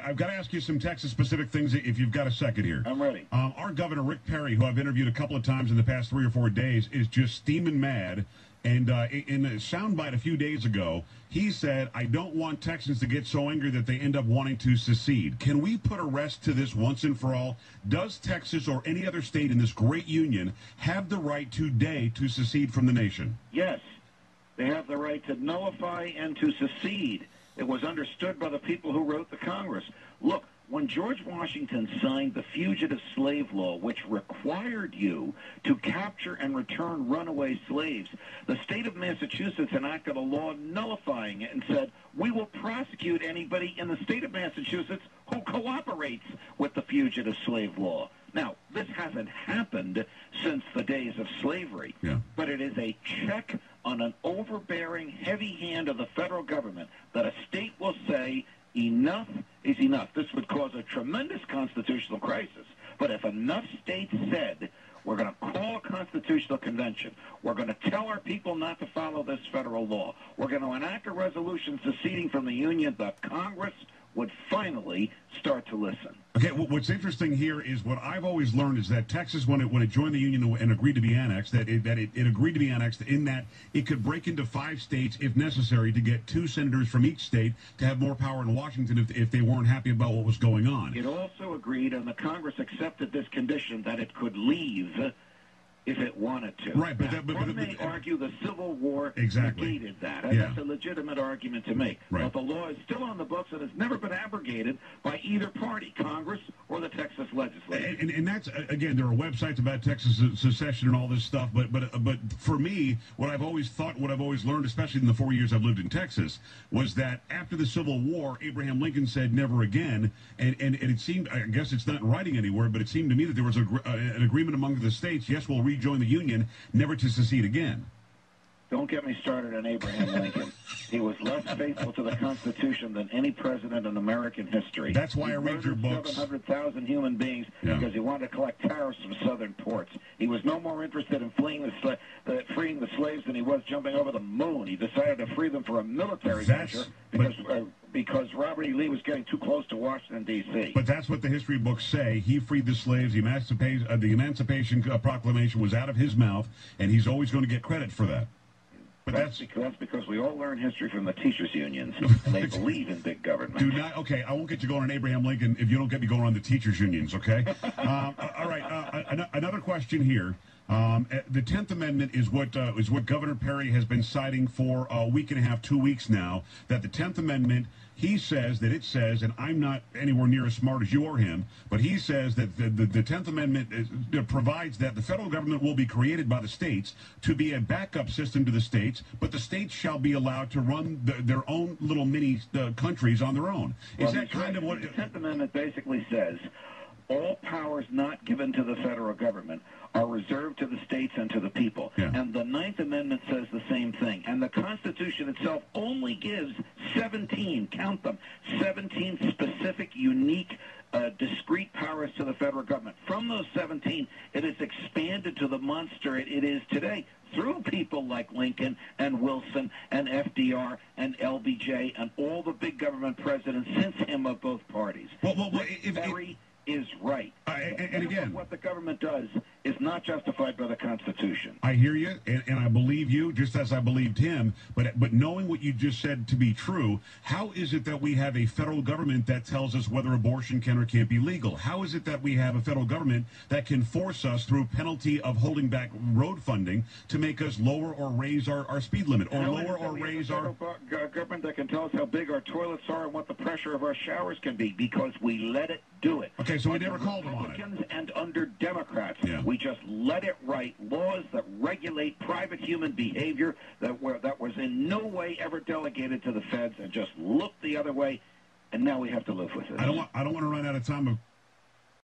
I've got to ask you some Texas-specific things if you've got a second here. I'm ready. Our governor, Rick Perry, who I've interviewed a couple of times in the past 3 or 4 days, is just steaming mad. And in a soundbite a few days ago, he said, I don't want Texans to get so angry that they end up wanting to secede. Can we put a rest to this once and for all? Does Texas or any other state in this great union have the right today to secede from the nation? Yes. They have the right to nullify and to secede. It was understood by the people who wrote the Congress. Look, when George Washington signed the Fugitive Slave Law, which required you to capture and return runaway slaves, the state of Massachusetts enacted a law nullifying it and said, we will prosecute anybody in the state of Massachusetts who cooperates with the Fugitive Slave Law. Now, this hasn't happened since the days of slavery, but it is a check on an overbearing, heavy hand of the federal government that a state will say, enough is enough. This would cause a tremendous constitutional crisis. But if enough states said, we're going to call a constitutional convention, we're going to tell our people not to follow this federal law, we're going to enact a resolution seceding from the Union, the Congress would finally start to listen. Okay, well, what's interesting here is what I've always learned is that Texas, when it joined the Union and agreed to be annexed, that it agreed to be annexed in that it could break into 5 states if necessary to get 2 senators from each state to have more power in Washington if they weren't happy about what was going on. It also agreed, and the Congress accepted this condition, that it could leave if it wanted to. Right, but some may argue the Civil War negated that. Yeah. That's a legitimate argument to make. Right. But the law is still on the books and has never been abrogated by either party, Congress or the Texas legislature. And that's, again, there are websites about Texas secession and all this stuff, but for me, what I've always thought, what I've always learned, especially in the 4 years I've lived in Texas, was that after the Civil War, Abraham Lincoln said never again, and it seemed, I guess it's not in writing anywhere, but it seemed to me that there was an agreement among the states, yes, we'll rejoin the Union, never to secede again. Don't get me started on Abraham Lincoln. He was less faithful to the Constitution than any president in American history. That's why I read your books. 700,000 human beings because he wanted to collect tariffs from southern ports. He was no more interested in freeing the slaves than he was jumping over the moon. He decided to free them for a military measure because Robert E. Lee was getting too close to Washington, D.C. But that's what the history books say. He freed the slaves. The Emancipation Proclamation was out of his mouth, and he's always going to get credit for that. But that's because we all learn history from the teachers' unions, and they believe in big government. Okay, I won't get you going on Abraham Lincoln if you don't get me going on the teachers' unions, okay? All right, another question here. The 10th Amendment is what Governor Perry has been citing for a week and a half, 2 weeks now, that the 10th Amendment, he says that it says, and I'm not anywhere near as smart as you or him, but he says that the 10th Amendment provides that the federal government will be created by the states to be a backup system to the states, but the states shall be allowed to run their own little mini countries on their own. Is that kind of what... The 10th Amendment basically says all powers not given to the federal government are reserved to the states and to the people. Yeah. And the 9th Amendment says the same thing. And the Constitution itself only gives 17, count them, 17 specific, unique, discrete powers to the federal government. From those 17, it is expanded to the monster it is today through people like Lincoln and Wilson and FDR and LBJ and all the big government presidents since him of both parties. Perry is right. And again, what the government does is not justified by the Constitution. I hear you, and I believe you, just as I believed him. But knowing what you just said to be true, how is it that we have a federal government that tells us whether abortion can or can't be legal? How is it that we have a federal government that can force us through penalty of holding back road funding to make us lower or raise our speed limit, or lower or raise our... government that can tell us how big our toilets are and what the pressure of our showers can be because we let it do it. Okay, so we never called them on it. Republicans and under Democrats. Yeah. We just let it write laws that regulate private human behavior that was in no way ever delegated to the feds and just looked the other way, and now we have to live with it. I don't want to run out of time.